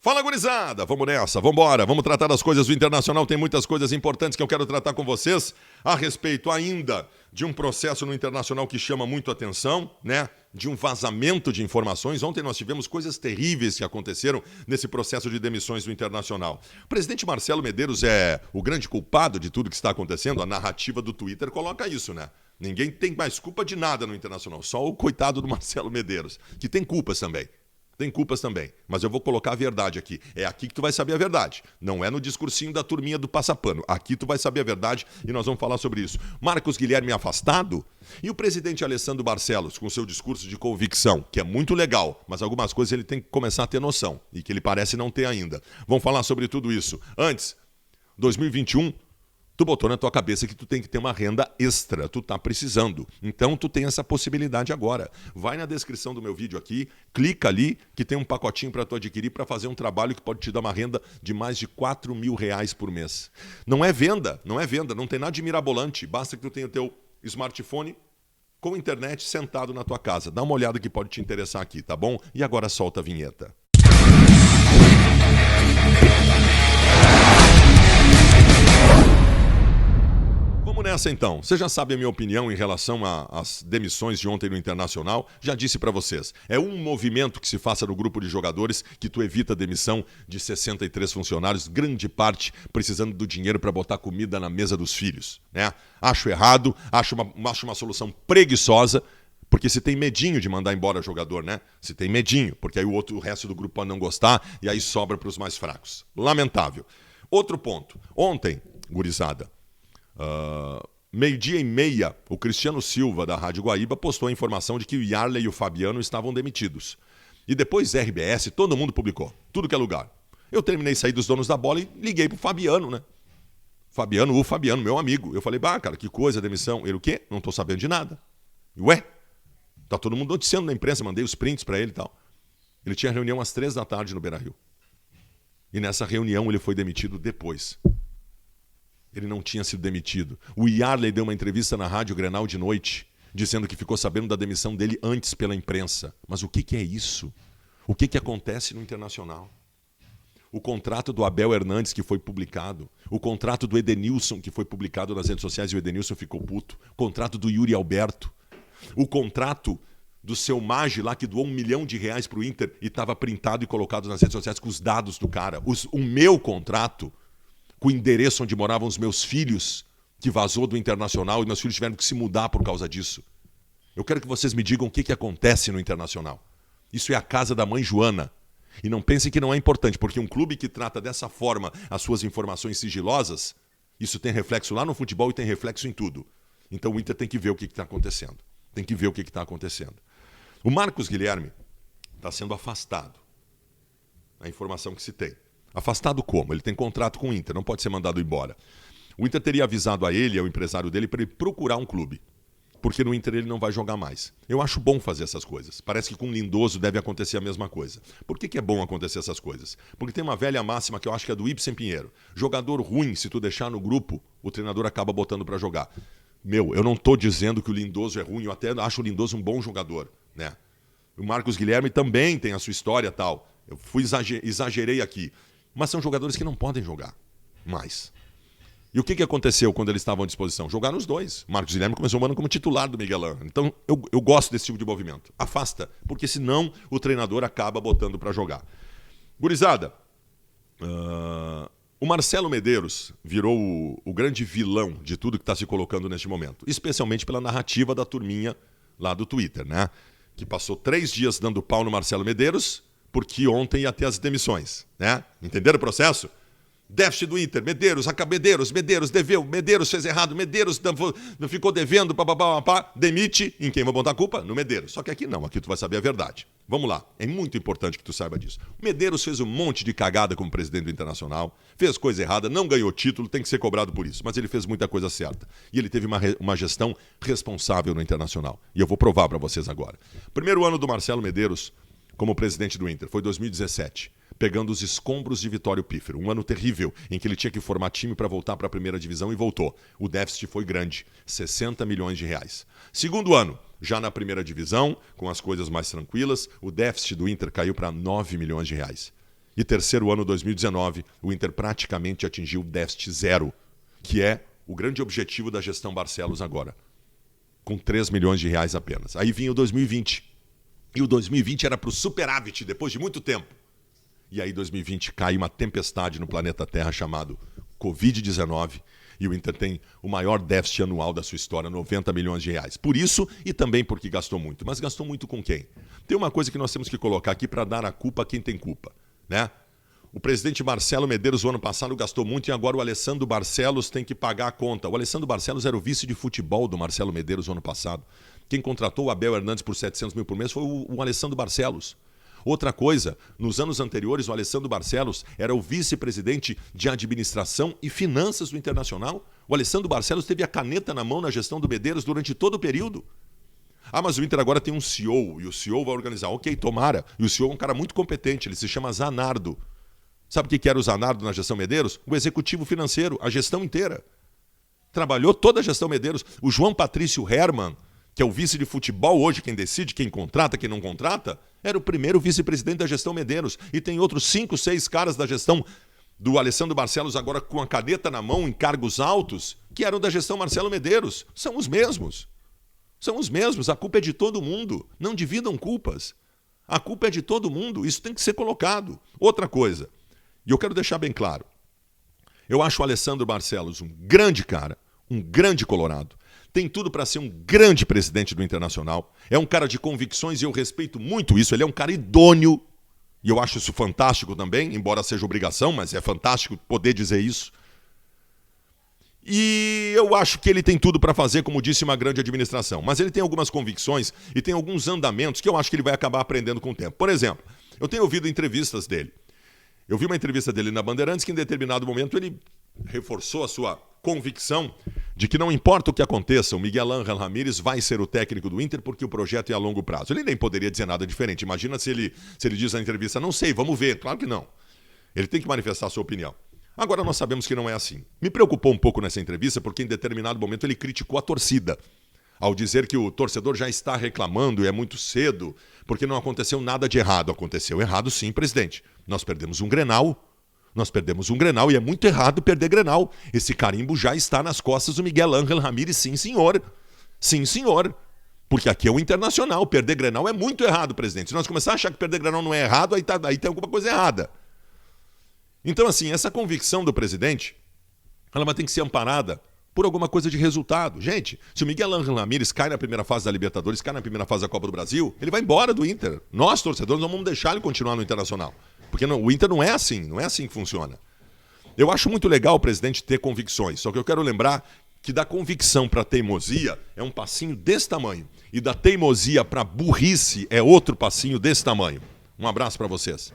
Fala, gurizada! Vamos nessa, vamos embora, vamos tratar das coisas do Internacional. Tem muitas coisas importantes que eu quero tratar com vocês a respeito ainda de um processo no Internacional que chama muito atenção, né? De um vazamento de informações. Ontem nós tivemos coisas terríveis que aconteceram nesse processo de demissões do Internacional. O presidente Marcelo Medeiros é o grande culpado de tudo que está acontecendo. A narrativa do Twitter coloca isso, né? Ninguém tem mais culpa de nada no Internacional, só o coitado do Marcelo Medeiros, que tem culpas também. Tem culpas também, mas eu vou colocar a verdade aqui. É aqui que tu vai saber a verdade. Não é no discursinho da turminha do passapano. Aqui tu vai saber a verdade e nós vamos falar sobre isso. Marcos Guilherme afastado e o presidente Alessandro Barcelos com seu discurso de convicção, que é muito legal, mas algumas coisas ele tem que começar a ter noção e que ele parece não ter ainda. Vamos falar sobre tudo isso. Antes, 2021... tu botou na tua cabeça que tu tem que ter uma renda extra, tu tá precisando. Então tu tem essa possibilidade agora. Vai na descrição do meu vídeo aqui, clica ali que tem um pacotinho para tu adquirir para fazer um trabalho que pode te dar uma renda de mais de R$4.000 por mês. Não é venda, não tem nada de mirabolante. Basta que tu tenha o teu smartphone com internet sentado na tua casa. Dá uma olhada que pode te interessar aqui, tá bom? E agora solta a vinheta. Vamos nessa então. Você já sabe a minha opinião em relação às demissões de ontem no Internacional. Já disse para vocês, é um movimento que se faça no grupo de jogadores que tu evita a demissão de 63 funcionários, grande parte precisando do dinheiro para botar comida na mesa dos filhos, né? Acho errado, acho uma solução preguiçosa, porque se tem medinho de mandar embora jogador, né? Se tem medinho, porque aí o resto do grupo pode não gostar e aí sobra para os mais fracos. Lamentável. Outro ponto. Ontem, gurizada, 12:30, o Cristiano Silva, da Rádio Guaíba, postou a informação de que o Yarley e o Fabiano estavam demitidos. E depois RBS, todo mundo publicou, tudo que é lugar. Eu terminei de sair dos donos da bola e liguei pro Fabiano, né? Fabiano, meu amigo. Eu falei, cara, que coisa, demissão. Ele, o quê? Não tô sabendo de nada. Ué? Tá todo mundo noticiando na imprensa, mandei os prints pra ele e tal. Ele tinha reunião às 3 da tarde no Beira-Rio. E nessa reunião ele foi demitido depois. Ele não tinha sido demitido. O Yarley deu uma entrevista na Rádio Grenal de noite, dizendo que ficou sabendo da demissão dele antes pela imprensa. Mas o que é isso? O que acontece no Internacional? O contrato do Abel Hernandes que foi publicado, o contrato do Edenilson que foi publicado nas redes sociais e o Edenilson ficou puto, o contrato do Yuri Alberto, o contrato do seu Maggi lá que doou R$1 milhão para o Inter e estava printado e colocado nas redes sociais com os dados do cara. O meu contrato, com o endereço onde moravam os meus filhos, que vazou do Internacional e meus filhos tiveram que se mudar por causa disso. Eu quero que vocês me digam o que acontece no Internacional. Isso é a casa da mãe Joana. E não pensem que não é importante, porque um clube que trata dessa forma as suas informações sigilosas, isso tem reflexo lá no futebol e tem reflexo em tudo. Então o Inter tem que ver o que está acontecendo. Tem que ver o que está acontecendo. O Marcos Guilherme está sendo afastado. A informação que se tem. Afastado como? Ele tem contrato com o Inter, não pode ser mandado embora. O Inter teria avisado a ele, ao empresário dele, para ele procurar um clube. Porque no Inter ele não vai jogar mais. Eu acho bom fazer essas coisas. Parece que com o Lindoso deve acontecer a mesma coisa. Por que é bom acontecer essas coisas? Porque tem uma velha máxima que eu acho que é do Ibsen Pinheiro. Jogador ruim, se tu deixar no grupo, o treinador acaba botando para jogar. Eu não estou dizendo que o Lindoso é ruim, eu até acho o Lindoso um bom jogador, né? O Marcos Guilherme também tem a sua história e tal. Eu exagerei aqui. Mas são jogadores que não podem jogar mais. E o que aconteceu quando eles estavam à disposição? Jogaram os dois. Marcos Guilherme começou o ano como titular do Miguelão. Então eu gosto desse tipo de movimento. Afasta, porque senão o treinador acaba botando para jogar. Gurizada, o Marcelo Medeiros virou o grande vilão de tudo que está se colocando neste momento. Especialmente pela narrativa da turminha lá do Twitter, né? Que passou 3 dias dando pau no Marcelo Medeiros, porque ontem ia ter as demissões, né? Entenderam o processo? Déficit do Inter, Medeiros deveu, Medeiros fez errado, Medeiros ficou devendo, demite. Em quem vai botar a culpa? No Medeiros. Só que aqui não, aqui tu vai saber a verdade. Vamos lá, é muito importante que tu saiba disso. O Medeiros fez um monte de cagada como presidente do Internacional, fez coisa errada, não ganhou título, tem que ser cobrado por isso, mas ele fez muita coisa certa. E ele teve uma gestão responsável no Internacional. E eu vou provar para vocês agora. Primeiro ano do Marcelo Medeiros como presidente do Inter foi 2017. Pegando os escombros de Vitório Pífero. Um ano terrível, em que ele tinha que formar time para voltar para a primeira divisão e voltou. O déficit foi grande, R$60 milhões. Segundo ano, já na primeira divisão, com as coisas mais tranquilas, o déficit do Inter caiu para R$9 milhões. E terceiro ano, 2019, o Inter praticamente atingiu déficit zero, que é o grande objetivo da gestão Barcelos agora, com 3 milhões de reais apenas. Aí vinha o 2020. E o 2020 era para o superávit, depois de muito tempo. E aí 2020 cai uma tempestade no planeta Terra chamado Covid-19 e o Inter tem o maior déficit anual da sua história, 90 milhões de reais. Por isso e também porque gastou muito. Mas gastou muito com quem? Tem uma coisa que nós temos que colocar aqui para dar a culpa a quem tem culpa, né? O presidente Marcelo Medeiros, o ano passado, gastou muito e agora o Alessandro Barcelos tem que pagar a conta. O Alessandro Barcelos era o vice de futebol do Marcelo Medeiros o ano passado. Quem contratou o Abel Hernandes por 700 mil por mês foi o Alessandro Barcelos. Outra coisa, nos anos anteriores, o Alessandro Barcelos era o vice-presidente de administração e finanças do Internacional. O Alessandro Barcelos teve a caneta na mão na gestão do Medeiros durante todo o período. Ah, mas o Inter agora tem um CEO e o CEO vai organizar. Ok, tomara. E o CEO é um cara muito competente, ele se chama Zanardo. Sabe o que era o Zanardo na gestão Medeiros? O executivo financeiro, a gestão inteira. Trabalhou toda a gestão Medeiros. O João Patrício Hermann, que é o vice de futebol hoje, quem decide, quem contrata, quem não contrata, era o primeiro vice-presidente da gestão Medeiros. E tem outros 5, 6 caras da gestão do Alessandro Barcelos, agora com a caneta na mão, em cargos altos, que eram da gestão Marcelo Medeiros. São os mesmos. São os mesmos. A culpa é de todo mundo. Não dividam culpas. A culpa é de todo mundo. Isso tem que ser colocado. Outra coisa, e eu quero deixar bem claro, eu acho o Alessandro Barcelos um grande cara, um grande colorado. Tem tudo para ser um grande presidente do Internacional. É um cara de convicções e eu respeito muito isso. Ele é um cara idôneo. E eu acho isso fantástico também, embora seja obrigação, mas é fantástico poder dizer isso. E eu acho que ele tem tudo para fazer, como disse, uma grande administração. Mas ele tem algumas convicções e tem alguns andamentos que eu acho que ele vai acabar aprendendo com o tempo. Por exemplo, eu tenho ouvido entrevistas dele. Eu vi uma entrevista dele na Bandeirantes que em determinado momento ele reforçou a sua convicção de que não importa o que aconteça, o Miguel Ángel Ramírez vai ser o técnico do Inter porque o projeto é a longo prazo. Ele nem poderia dizer nada diferente. Imagina se ele diz na entrevista, não sei, vamos ver. Claro que não. Ele tem que manifestar a sua opinião. Agora nós sabemos que não é assim. Me preocupou um pouco nessa entrevista porque em determinado momento ele criticou a torcida ao dizer que o torcedor já está reclamando e é muito cedo porque não aconteceu nada de errado. Aconteceu errado sim, presidente. Nós perdemos um Grenal e é muito errado perder Grenal. Esse carimbo já está nas costas do Miguel Ángel Ramírez, sim senhor. Sim senhor. Porque aqui é o Internacional, perder Grenal é muito errado, presidente. Se nós começarmos a achar que perder Grenal não é errado, aí tem alguma coisa errada. Então assim, essa convicção do presidente, ela vai ter que ser amparada por alguma coisa de resultado. Gente, se o Miguel Ángel Ramírez cai na primeira fase da Libertadores, cai na primeira fase da Copa do Brasil, ele vai embora do Inter. Nós, torcedores, não vamos deixar ele continuar no Internacional. Porque o Inter não é assim que funciona. Eu acho muito legal o presidente ter convicções, só que eu quero lembrar que da convicção para teimosia é um passinho desse tamanho. E da teimosia para burrice é outro passinho desse tamanho. Um abraço para vocês.